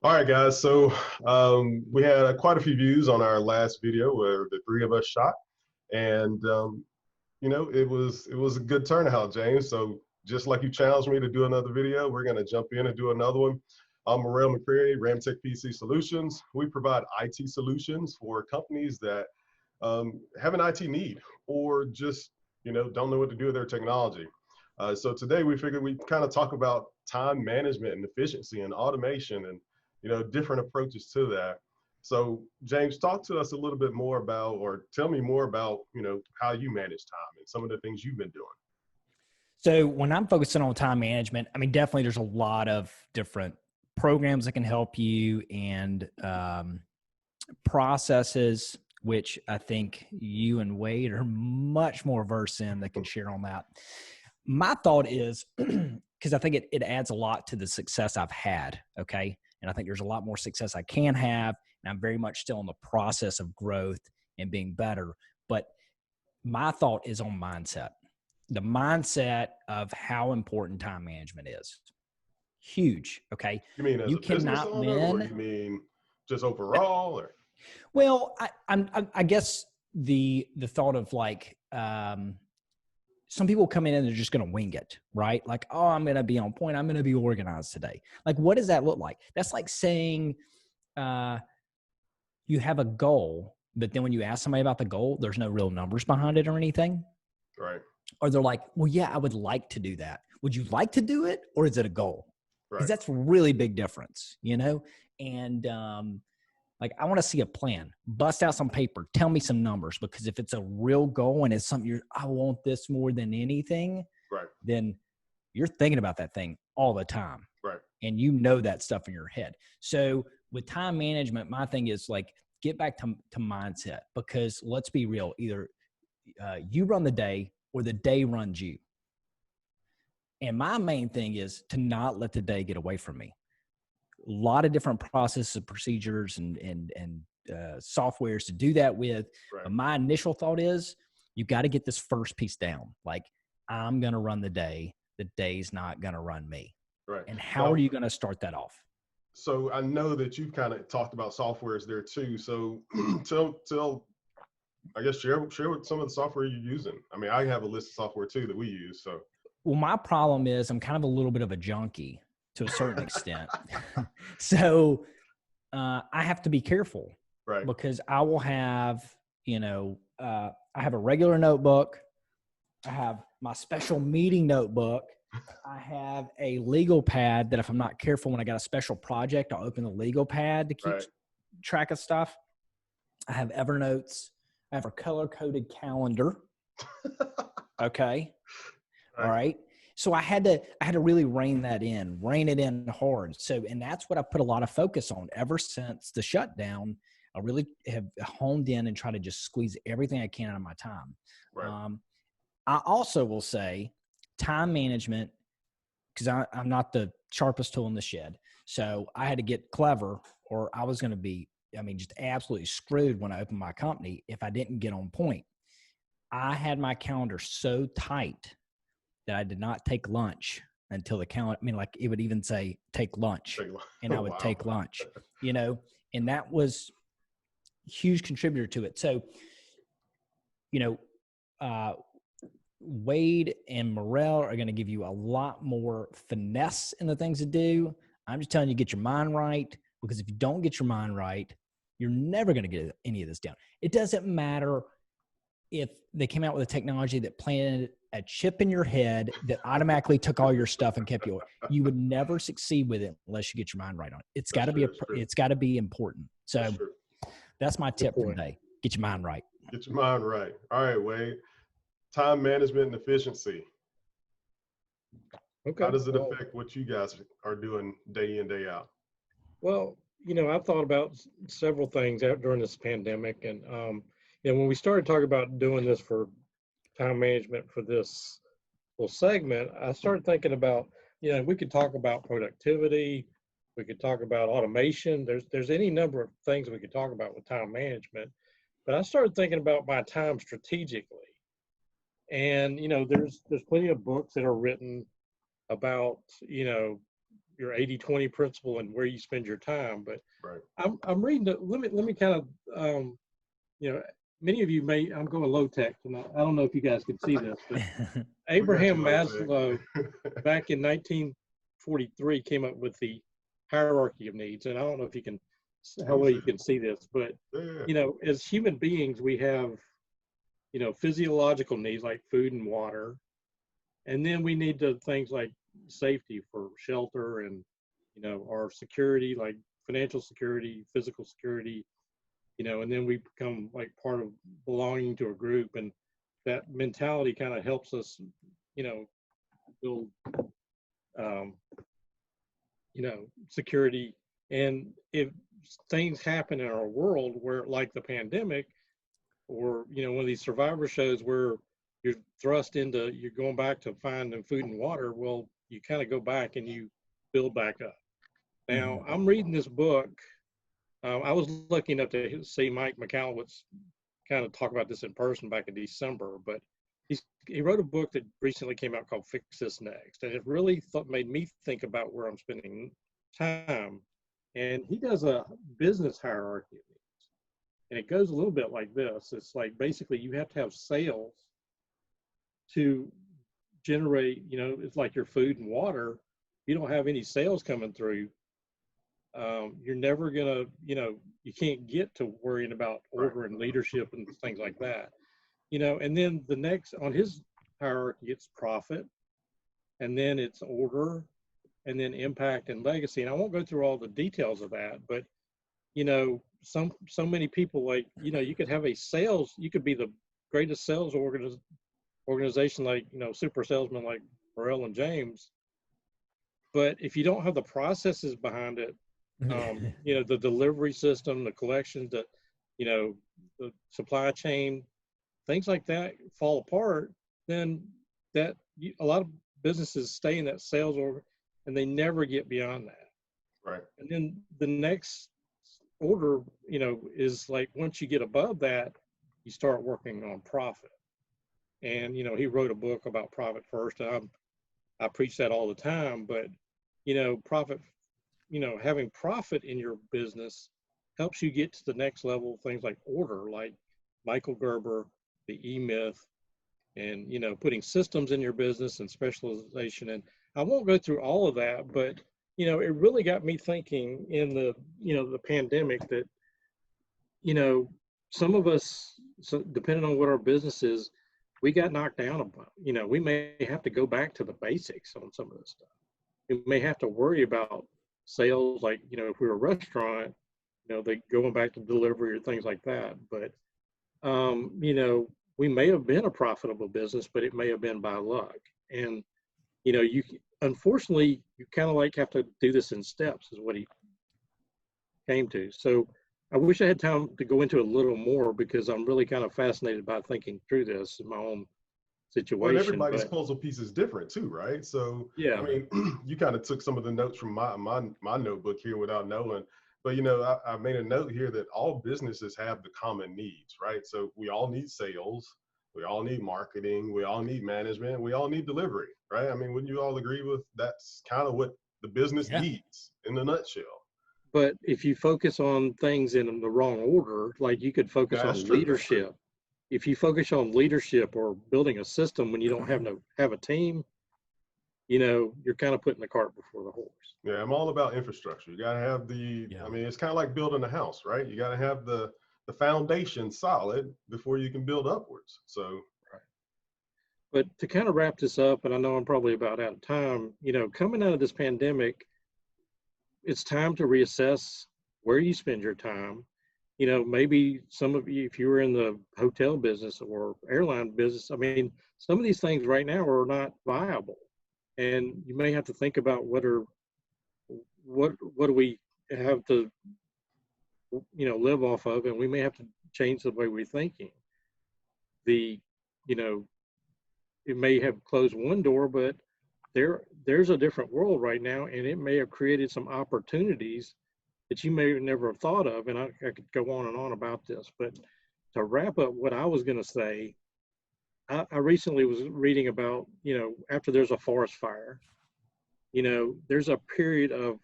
All right, guys. So we had quite a few views on our last video where the three of us shot, and it was a good turnout, James. So just like you challenged me to do another video, we're going to jump in and do another one. I'm Morel McCreary, Ramtech PC Solutions. We provide IT solutions for companies that have an IT need or just don't know what to do with their technology. So today we figured we'd kind of talk about time management and efficiency and automation and different approaches to that. So James, talk to us a little bit more about, or tell me more about, how you manage time and some of the things you've been doing. So when I'm focusing on time management, I mean, definitely there's a lot of different programs that can help you and processes, which I think you and Wade are much more versed in that can share on that. My thought is, because I think it adds a lot to the success I've had, okay? And I think there's a lot more success I can have, and I'm very much still in the process of growth and being better. But my thought is on mindset. The mindset of how important time management is. Huge, okay? You mean as You a business cannot owner, or win. you mean just overall? Or Well, I guess the thought of like some people come in and they're just going to wing it, right? Like, oh, I'm going to be on point. I'm going to be organized today. Like, what does that look like? That's like saying you have a goal, but then when you ask somebody about the goal, there's no real numbers behind it or anything. right, Or they're like, well, yeah, I would like to do that. Would you like to do it, or is it a goal? Because right, that's a really big difference, And like, I want to see a plan. Bust out some paper. Tell me some numbers. Because if it's a real goal and it's something I want this more than anything, right, then you're thinking about that thing all the time. right, And you know that stuff in your head. So with time management, my thing is like, get back to mindset. Because let's be real, either you run the day or the day runs you. And my main thing is to not let the day get away from me. A lot of different processes, procedures, and softwares to do that with. right. But my initial thought is you got to get this first piece down. Like, I'm going to run the day. The day's not going to run me. Right. And how are Now, you going to start that off? so I know that you've kind of talked about softwares there too. So tell I guess share with some of the software you're using. I mean, I have a list of software too that we use. So Well, my problem is I'm kind of a little bit of a junkie to a certain extent. So I have to be careful right, because I will have, I have a regular notebook. I have my special meeting notebook. I have a legal pad that if I'm not careful, when I got a special project, I'll open the legal pad to keep right, track of stuff. I have Evernotes. I have a color-coded calendar. Okay. All right, right. So I had to really rein it in hard. So, and that's what I put a lot of focus on ever since the shutdown. I really have honed in and try to just squeeze everything I can out of my time. right, I also will say time management, because I'm not the sharpest tool in the shed. So I had to get clever or I was going to be, just absolutely screwed when I opened my company if I didn't get on point. I had my calendar so tight that I did not take lunch until the calendar. Like it would even say take lunch, and I would wow, take lunch, and that was a huge contributor to it. So, you know, uh, Wade and Morel are going to give you a lot more finesse in the things to do. I'm just telling you, get your mind right, because if you don't get your mind right, you're never going to get any of this down. It doesn't matter if they came out with a technology that planted a chip in your head that automatically took all your stuff and kept you would never succeed with it unless you get your mind right on it. It's got to be it's got to be important. So that's my tip for today. Get your mind right. Get your mind right. All right, Wade. Time management and efficiency. Okay. How does it affect what you guys are doing day in, day out? Well, I've thought about several things out during this pandemic, and when we started talking about doing this for time management for this little segment, I started thinking about, we could talk about productivity, we could talk about automation. There's any number of things we could talk about with time management, but I started thinking about my time strategically, and there's plenty of books that are written about your 80/20 principle and where you spend your time. But Right. I'm reading the, let me kind of, you know, many of you may, I'm going low tech tonight. I don't know if you guys can see this, but We got Abraham you, Low Maslow Tech. back in 1943 came up with the hierarchy of needs. And I don't know if you can, how well you can see this, but, Yeah. you know, as human beings, we have, you know, physiological needs like food and water. And then we need to things like safety for shelter and, you know, our security, like financial security, physical security, you know, and then we become like part of belonging to a group. And that mentality kind of helps us, you know, build, um, you know, security. And if things happen in our world where, like the pandemic, or, you know, one of these survivor shows where you're thrust into, you're going back to finding food and water, well, you kind of go back and you build back up. Now, I'm reading this book. I was lucky enough to see Mike McAllowitz kind of talk about this in person back in December, but he wrote a book that recently came out called Fix This Next. And it really made me think about where I'm spending time. And he does a business hierarchy. And it goes a little bit like this. It's like basically you have to have sales to generate, you know, it's like your food and water. You don't have any sales coming through. You're never gonna, you know, you can't get to worrying about order and leadership and things like that, you know. And then the next on his hierarchy, it's profit, and then it's order, and then impact and legacy. And I won't go through all the details of that, but you know, so many people, like, you know, you could have a sales, you could be the greatest sales organization, like, you know, super salesman like Morrell and James, but if you don't have the processes behind it, you know, the delivery system, the collections, the, you know, the supply chain, things like that fall apart, then that a lot of businesses stay in that sales order and they never get beyond that. Right. And then the next order, you know, is like once you get above that, you start working on profit. And, you know, he wrote a book about profit first. And I preach that all the time, but, you know, profit, you know, having profit in your business helps you get to the next level, things like order, like Michael Gerber, the E-Myth, and, you know, putting systems in your business and specialization. And I won't go through all of that, but, you know, it really got me thinking in the, you know, the pandemic that, you know, some of us, so depending on what our business is, we got knocked down about, you know, we may have to go back to the basics on some of this stuff. We may have to worry about sales, like, you know, if we were a restaurant, you know, they going back to delivery or things like that. But, you know, we may have been a profitable business, but it may have been by luck. And, you know, you, unfortunately, you kind of like have to do this in steps is what he came to. So I wish I had time to go into it a little more because I'm really kind of fascinated by thinking through this in my own situation. Well, everybody's puzzle piece is different too, right? So, yeah, I mean, you kind of took some of the notes from my notebook here without knowing. But, you know, I made a note here that all businesses have the common needs, right? So we all need sales. We all need marketing. We all need management. We all need delivery, right? I mean, wouldn't you all agree with that's kind of what the business needs in a nutshell? But if you focus on things in the wrong order, like you could focus on leadership. If you focus on leadership or building a system when you don't have a team, you know, you're kind of putting the cart before the horse. Yeah, I'm all about infrastructure. You got to have the, I mean, it's kind of like building a house, right? You got to have the foundation solid before you can build upwards. So, but to kind of wrap this up, and I know I'm probably about out of time, you know, coming out of this pandemic, it's time to reassess where you spend your time. You know, maybe some of you, if you were in the hotel business or airline business, I mean, some of these things right now are not viable. And you may have to think about what do we have to, you know, live off of, and we may have to change the way we're thinking. You know, it may have closed one door, but there's a different world right now, and it may have created some opportunities that you may never have thought of. And I could go on and on about this, but to wrap up what I was going to say, I recently was reading about, you know, after there's a forest fire, there's a period of,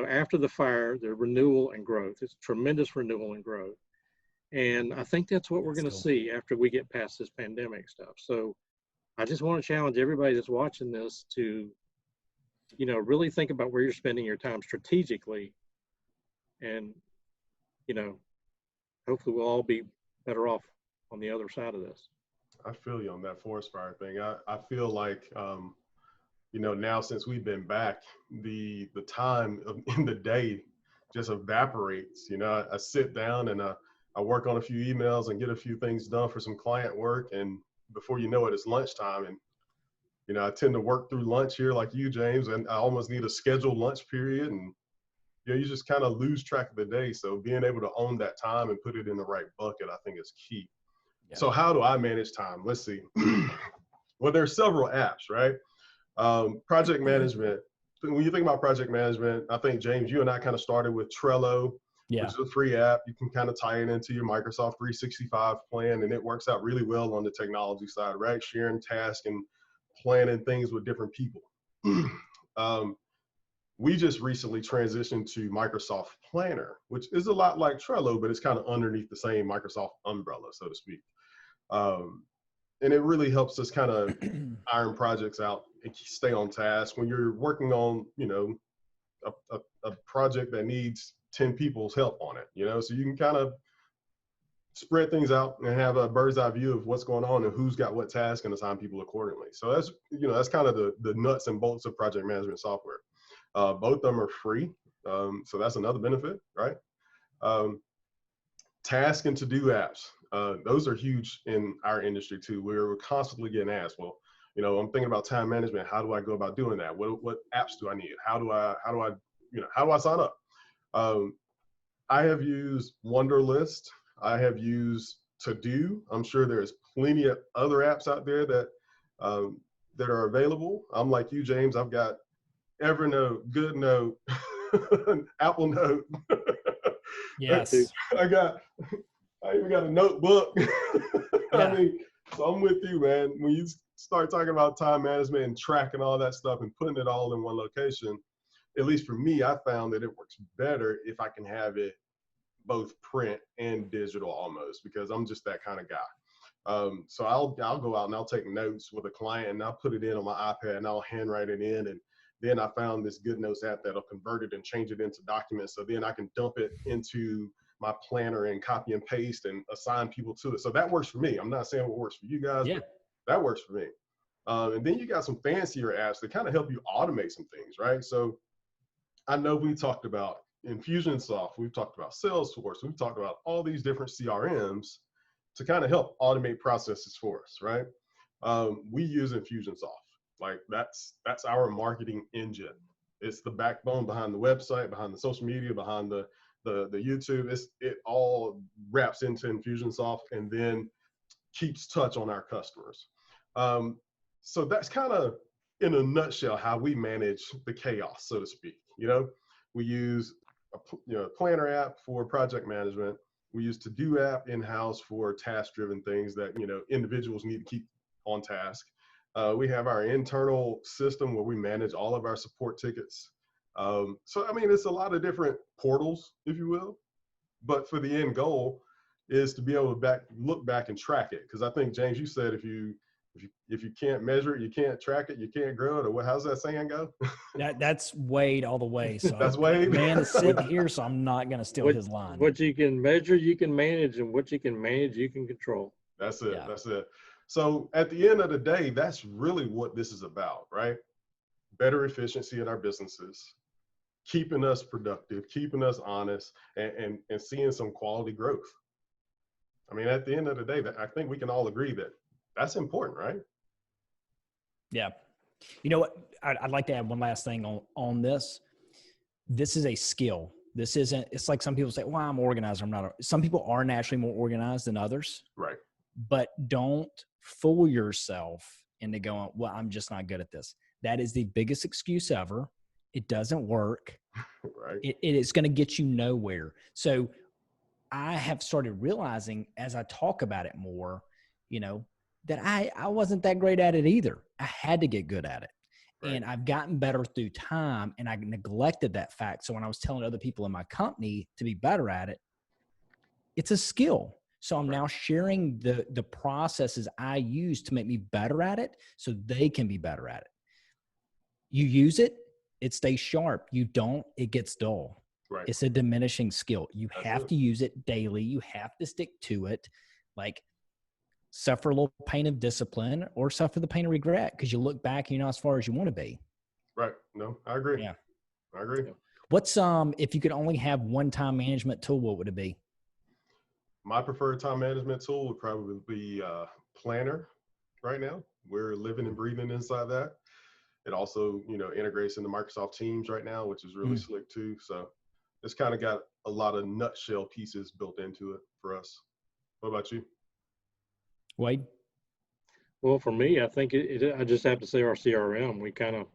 after the fire, the renewal and growth. It's tremendous renewal and growth. And I think that's what we're going to see after we get past this pandemic stuff. So I just want to challenge everybody that's watching this to, really think about where you're spending your time strategically. And, hopefully we'll all be better off on the other side of this. I feel you on that forest fire thing. I feel like, now since we've been back, the time in the day just evaporates. I sit down and I work on a few emails and get a few things done for some client work. And before you know it, it's lunchtime. And, I tend to work through lunch here like you, James, and I almost need a scheduled lunch period. And, you just kind of lose track of the day. So being able to own that time and put it in the right bucket, I think is key. Yeah. So how do I manage time? Let's see. Well, there's several apps, right? Project management. When you think about project management, I think, James, you and I kind of started with Trello, which is a free app. You can kind of tie it into your Microsoft 365 plan, and it works out really well on the technology side, right? Sharing tasks and planning things with different people. We just recently transitioned to Microsoft Planner, which is a lot like Trello, but it's kind of underneath the same Microsoft umbrella, so to speak. And it really helps us kind of iron projects out and stay on task. When you're working on, a project that needs 10 people's help on it, so you can kind of spread things out and have a bird's eye view of what's going on and who's got what task and assign people accordingly. So that's kind of the nuts and bolts of project management software. Both of them are free. So that's another benefit, right? Task and to-do apps. Those are huge in our industry too. We're constantly getting asked, well, I'm thinking about time management. How do I go about doing that? What apps do I need? How do I sign up? I have used Wunderlist. I have used To-Do. I'm sure there's plenty of other apps out there that are available. I'm like you, James. I've got Evernote, GoodNote, Apple Note. Yes. I even got a notebook. Yeah. I mean, so I'm with you, man. When you start talking about time management and tracking all that stuff and putting it all in one location, at least for me, I found that it works better if I can have it both print and digital almost, because I'm just that kind of guy. So I'll go out and I'll take notes with a client and I'll put it in on my iPad and I'll handwrite it in. And then I found this GoodNotes app that'll convert it and change it into documents. So then I can dump it into my planner and copy and paste and assign people to it. So that works for me. I'm not saying what works for you guys, but that works for me. And then you got some fancier apps that kind of help you automate some things, right? So I know we talked about Infusionsoft, we've talked about Salesforce, we've talked about all these different CRMs to kind of help automate processes for us, right? We use Infusionsoft. Like that's our marketing engine. It's the backbone behind the website, behind the social media, behind the YouTube. It all wraps into Infusionsoft and then keeps touch on our customers. So that's kind of in a nutshell how we manage the chaos, so to speak. We use a planner app for project management. We use To-Do app in-house for task-driven things that individuals need to keep on task. We have our internal system where we manage all of our support tickets. So, I mean, it's a lot of different portals, if you will, but for the end goal is to be able to look back and track it. Because I think, James, you said if you can't measure it, you can't track it, you can't grow it, or how's that saying go? That's Wade all the way. So that's Wade. Man is sitting here, so I'm not going to steal his line. What you can measure, you can manage, and what you can manage, you can control. That's it. Yeah. That's it. So at the end of the day, that's really what this is about, right? Better efficiency in our businesses, keeping us productive, keeping us honest, and seeing some quality growth. I mean, at the end of the day, I think we can all agree that that's important, right? Yeah. You know what? I'd like to add one last thing on this. This is a skill. This isn't, it's like some people say, well, I'm organized. I'm not. Some people are naturally more organized than others. Right. But don't fool yourself into going, well, I'm just not good at this. That is the biggest excuse ever. It doesn't work. Right. It is going to get you nowhere. So I have started realizing as I talk about it more, that I wasn't that great at it either. I had to get good at it. Right. And I've gotten better through time, and I neglected that fact. So when I was telling other people in my company to be better at it, it's a skill. So I'm now sharing the processes I use to make me better at it so they can be better at it. You use it, it stays sharp. You don't, it gets dull. Right. It's a diminishing skill. You That's have it. to use it daily. You have to stick to it. Like, suffer a little pain of discipline or suffer the pain of regret because you look back and you're not as far as you want to be. Right. No, I agree. Yeah. I agree. What's if you could only have one time management tool, what would it be? My preferred time management tool would probably be Planner right now. We're living and breathing inside that. It also, integrates into Microsoft Teams right now, which is really slick too. So it's kind of got a lot of nutshell pieces built into it for us. What about you? Wade? Well, for me, I think I just have to say our CRM. We kind of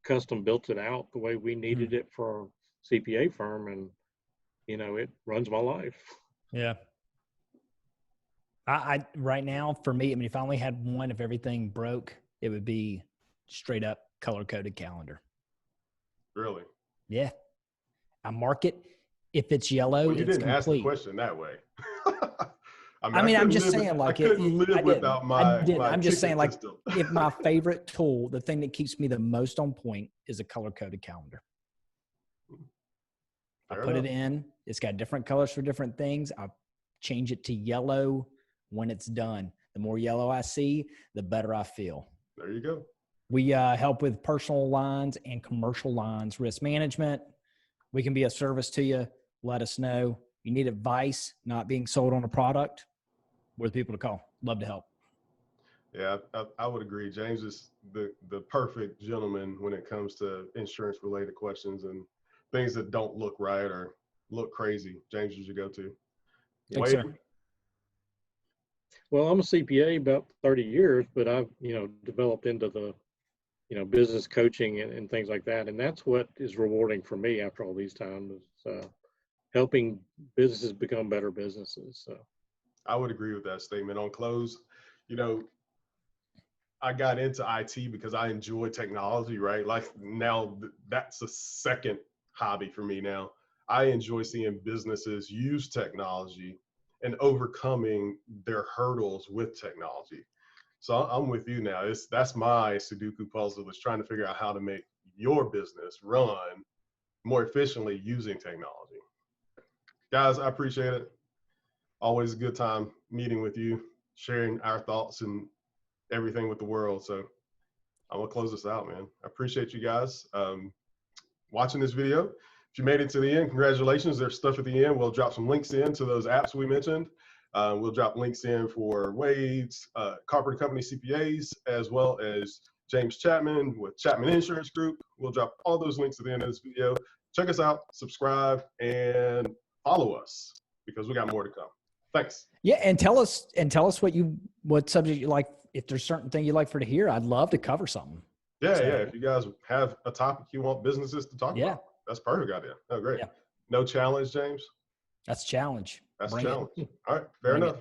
custom built it out the way we needed it for our CPA firm, and it runs my life. Yeah. I right now, for me, I mean, if I only had one, if everything broke, it would be straight up color-coded calendar. Really? Yeah. I mark it. If it's yellow, Well, you it's didn't ask the complete. question that way. I mean, I'm just saying, like, I couldn't live without my I'm just saying, like, system. if my favorite tool, the thing that keeps me the most on point is a color-coded calendar. Fair I put enough. it in. It's got different colors for different things. I change it to yellow when it's done. The more yellow I see, the better I feel. There you go. We help with personal lines and commercial lines risk management. We can be a service to you. Let us know. You need advice not being sold on a product, we're the people to call. Love to help. Yeah, I would agree. James is the perfect gentleman when it comes to insurance related questions and things that don't look right or look crazy. James is your go-to. Thanks, sir. Well, I'm a CPA about 30 years, but I've, developed into the, business coaching and things like that. And that's what is rewarding for me after all these times, is helping businesses become better businesses. So I would agree with that statement. On close, I got into IT because I enjoy technology, right? Like now that's a second hobby for me now. I enjoy seeing businesses use technology and overcoming their hurdles with technology. So I'm with you now. That's my Sudoku puzzle, is trying to figure out how to make your business run more efficiently using technology. Guys, I appreciate it. Always a good time meeting with you, sharing our thoughts and everything with the world. So I'm gonna close this out, man. I appreciate you guys watching this video. If you made it to the end, congratulations. There's stuff at the end. We'll drop some links in to those apps we mentioned. We'll drop links in for Wade's Carpenter Company CPAs, as well as James Chapman with Chapman Insurance Group. We'll drop all those links at the end of this video. Check us out, subscribe, and follow us because we got more to come. Thanks. Yeah, and tell us what subject you like. If there's certain thing you'd like for to hear, I'd love to cover something. Yeah. If you guys have a topic you want businesses to talk about, that's perfect idea. Oh, great. Yeah. No challenge, James? That's a challenge. That's Bring a challenge. it. All right, fair enough.